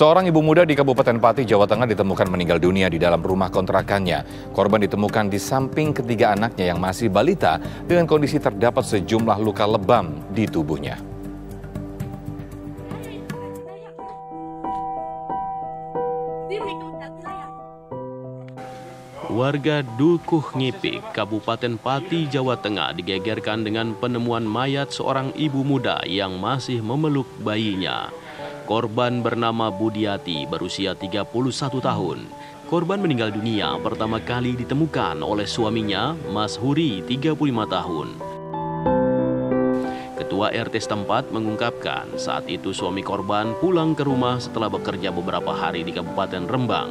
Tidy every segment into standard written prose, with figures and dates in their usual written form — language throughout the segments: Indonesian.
Seorang ibu muda di Kabupaten Pati, Jawa Tengah ditemukan meninggal dunia di dalam rumah kontrakannya. Korban ditemukan di samping ketiga anaknya yang masih balita dengan kondisi terdapat sejumlah luka lebam di tubuhnya. Warga Dukuh Ngipik, Kabupaten Pati, Jawa Tengah digegerkan dengan penemuan mayat seorang ibu muda yang masih memeluk bayinya. Korban bernama Budiati, berusia 31 tahun. Korban meninggal dunia pertama kali ditemukan oleh suaminya, Mas Huri, 35 tahun. Ketua RT setempat mengungkapkan saat itu suami korban pulang ke rumah setelah bekerja beberapa hari di Kabupaten Rembang.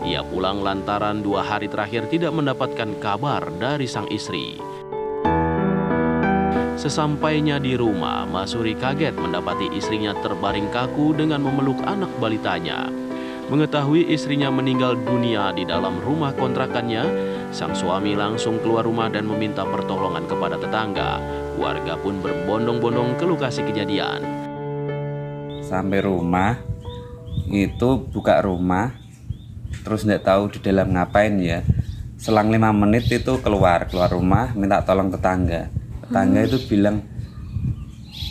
Ia pulang lantaran 2 hari terakhir tidak mendapatkan kabar dari sang istri. Sesampainya di rumah, Mas Huri kaget mendapati istrinya terbaring kaku dengan memeluk anak balitanya. Mengetahui istrinya meninggal dunia di dalam rumah kontrakannya, sang suami langsung keluar rumah dan meminta pertolongan kepada tetangga. Warga pun berbondong-bondong ke lokasi kejadian. Sampai rumah, itu buka rumah, terus nggak tahu di dalam ngapain ya. Selang 5 menit itu keluar rumah, minta tolong tetangga. Tetangga itu bilang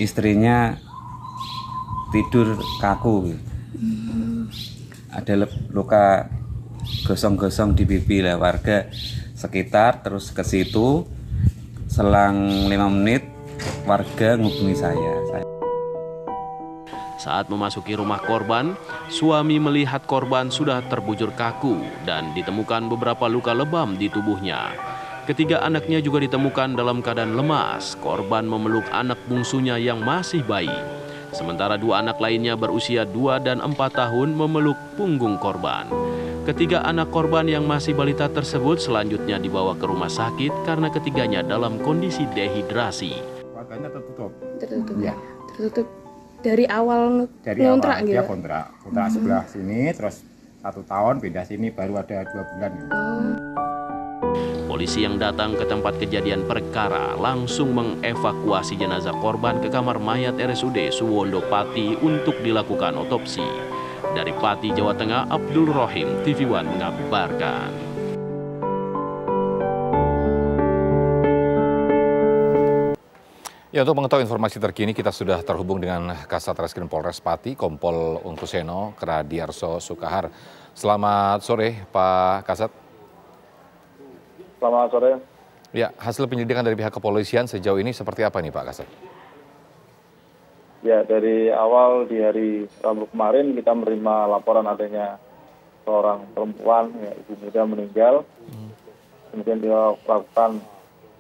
istrinya tidur kaku. Ada luka gosong-gosong di pipi lah. Warga sekitar terus ke situ. Selang 5 menit warga menghubungi saya. Saat memasuki rumah korban, suami melihat korban sudah terbujur kaku dan ditemukan beberapa luka lebam di tubuhnya. Ketiga anaknya juga ditemukan dalam keadaan lemas. Korban memeluk anak bungsunya yang masih bayi. Sementara 2 anak lainnya berusia 2 dan 4 tahun memeluk punggung korban. Ketiga anak korban yang masih balita tersebut selanjutnya dibawa ke rumah sakit karena ketiganya dalam kondisi dehidrasi. Warganya tertutup. Ya. Tertutup dari awal ngontrak gitu. Dia kontrak sebelah sini, terus 1 tahun pindah sini, baru ada 2 bulan. Polisi yang datang ke tempat kejadian perkara langsung mengevakuasi jenazah korban ke kamar mayat RSUD Suwondo Pati untuk dilakukan otopsi. Dari Pati, Jawa Tengah, Abdul Rohim, TV One mengabarkan. Ya, untuk mengetahui informasi terkini kita sudah terhubung dengan Kasat Reskrim Polres Pati, Kompol Ungkuseno Kradiarso Sukahar. Selamat sore, Pak Kasat. Selamat sore. Ya, hasil penyelidikan dari pihak kepolisian sejauh ini seperti apa nih Pak Kasat? Ya, dari awal di hari Rabu kemarin kita menerima laporan adanya seorang perempuan, ya, ibu muda meninggal. Kemudian dia lakukan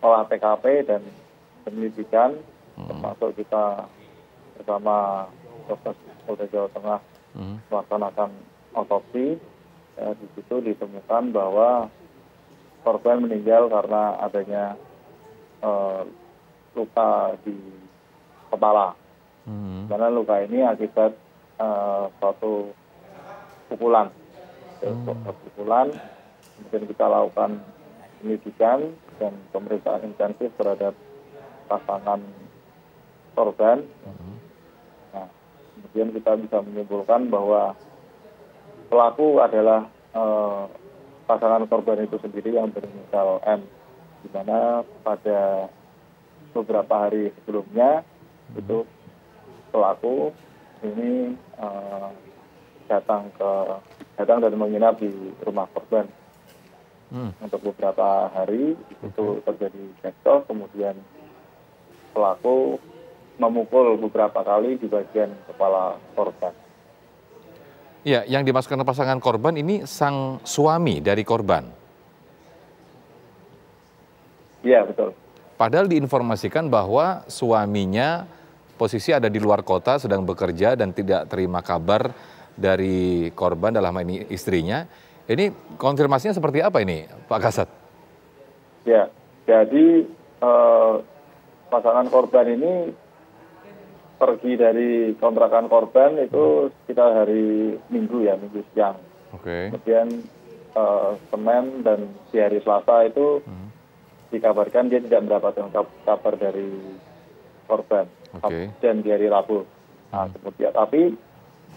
olah TKP dan penyelidikan, termasuk kita bersama Polda Jawa Tengah melaksanakan otopsi. Ya, di situ ditemukan bahwa korban meninggal karena adanya luka di kepala. Karena luka ini akibat suatu pukulan. Kemudian kita lakukan penyelidikan dan pemeriksaan intensif terhadap pasangan korban. Nah, kemudian kita bisa menyimpulkan bahwa pelaku adalah pasangan korban itu sendiri yang berinisial M, di mana pada beberapa hari sebelumnya itu pelaku ini datang dan menginap di rumah korban untuk beberapa hari. Itu terjadi cekcok, kemudian pelaku memukul beberapa kali di bagian kepala korban. Ya, yang dimasukkan pasangan korban ini sang suami dari korban. Iya, betul. Padahal diinformasikan bahwa suaminya posisi ada di luar kota, sedang bekerja dan tidak terima kabar dari korban, dalam hal ini istrinya. Ini konfirmasinya seperti apa ini, Pak Kasat? Ya, jadi pasangan korban ini pergi dari kontrakan korban itu sekitar hari Minggu siang. Kemudian Senin dan di hari Selasa itu dikabarkan dia tidak mendapatkan kabar dari korban. Dan di hari Rabu. Nah, kemudian tapi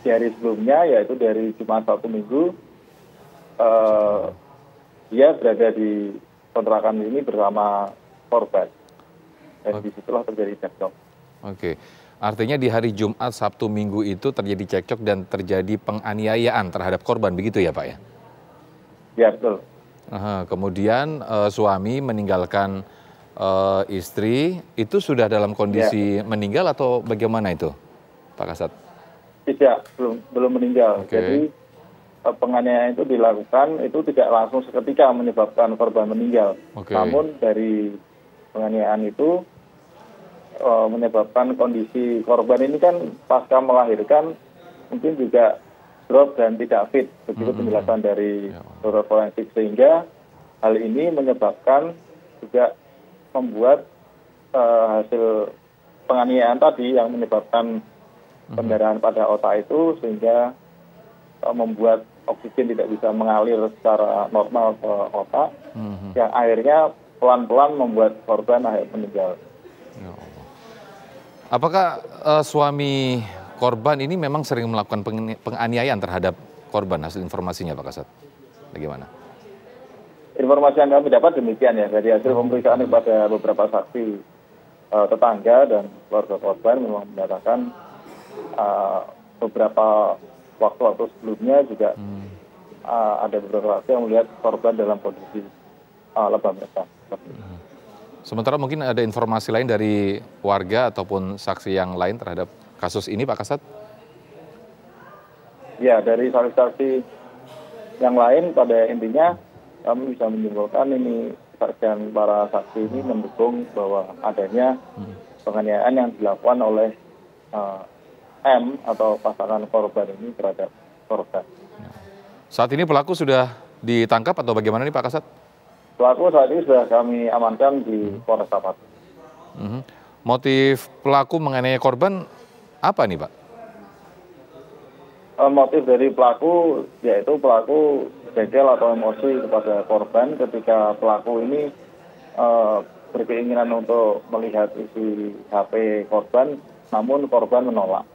di hari sebelumnya, yaitu dari Jumat Sabtu Minggu, dia berada di kontrakan ini bersama korban. Dan disitulah terjadi cekcok. Oke, artinya di hari Jumat, Sabtu, Minggu itu terjadi cekcok dan terjadi penganiayaan terhadap korban, begitu ya Pak ya? Ya, betul. Kemudian suami meninggalkan istri, itu sudah dalam kondisi meninggal atau bagaimana itu Pak Kasat? Tidak, belum meninggal. Oke. Jadi penganiayaan itu dilakukan, itu tidak langsung seketika menyebabkan korban meninggal. Oke. Namun dari penganiayaan itu menyebabkan kondisi korban ini kan pasca melahirkan mungkin juga drop dan tidak fit, begitu penjelasan dari dokter forensik, sehingga hal ini menyebabkan juga membuat hasil penganiayaan tadi yang menyebabkan pendarahan pada otak itu, sehingga membuat oksigen tidak bisa mengalir secara normal ke otak, yang akhirnya pelan-pelan membuat korban akhirnya meninggal. Ya Allah. Apakah suami korban ini memang sering melakukan penganiayaan terhadap korban, hasil informasinya Pak Kasat? Bagaimana? Informasi yang kami dapat demikian ya, dari hasil pemeriksaan kepada beberapa saksi tetangga dan keluarga korban memang menyatakan beberapa waktu-waktu sebelumnya juga ada beberapa saksi yang melihat korban dalam kondisi lebam besar. Sementara mungkin ada informasi lain dari warga ataupun saksi yang lain terhadap kasus ini Pak Kasat? Ya, dari saksi-saksi yang lain pada intinya kami bisa menyimpulkan ini kesaksian para saksi ini mendukung bahwa adanya penganiayaan yang dilakukan oleh M atau pasangan korban ini terhadap korban. Saat ini pelaku sudah ditangkap atau bagaimana nih Pak Kasat? Pelaku saat ini sudah kami amankan di Polresta Pati. Motif pelaku menganiaya korban apa nih Pak? Motif dari pelaku yaitu pelaku jengkel atau emosi kepada korban ketika pelaku ini berkeinginan untuk melihat isi HP korban, namun korban menolak.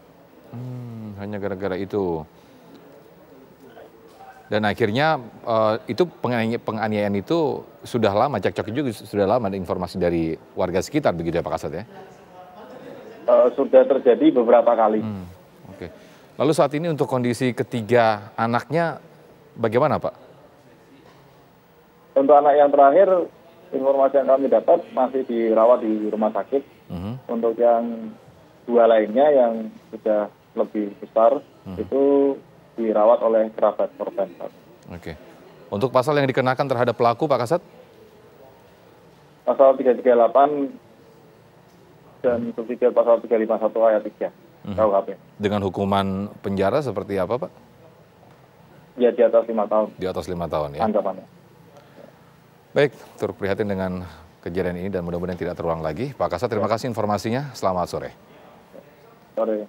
Hanya gara-gara itu. Dan akhirnya itu penganiayaan itu sudah lama, cekcok juga sudah lama, ada informasi dari warga sekitar begitu ya Pak Kasat ya? Sudah terjadi beberapa kali. Oke. Lalu saat ini untuk kondisi ketiga anaknya bagaimana Pak? Untuk anak yang terakhir, informasi yang kami dapat masih dirawat di rumah sakit. Untuk yang dua lainnya yang sudah lebih besar itu dirawat oleh kerabat korban. Oke. Untuk pasal yang dikenakan terhadap pelaku Pak Kasat? Pasal 338 dan subsidiar pasal 351 ayat 3 KUHP. Dengan hukuman penjara seperti apa Pak? Ya, di atas 5 tahun. Di atas 5 tahun ya? Ancamannya. Baik, turut prihatin dengan kejadian ini dan mudah-mudahan tidak terulang lagi. Pak Kasat, terima kasih informasinya. Selamat sore. Sore.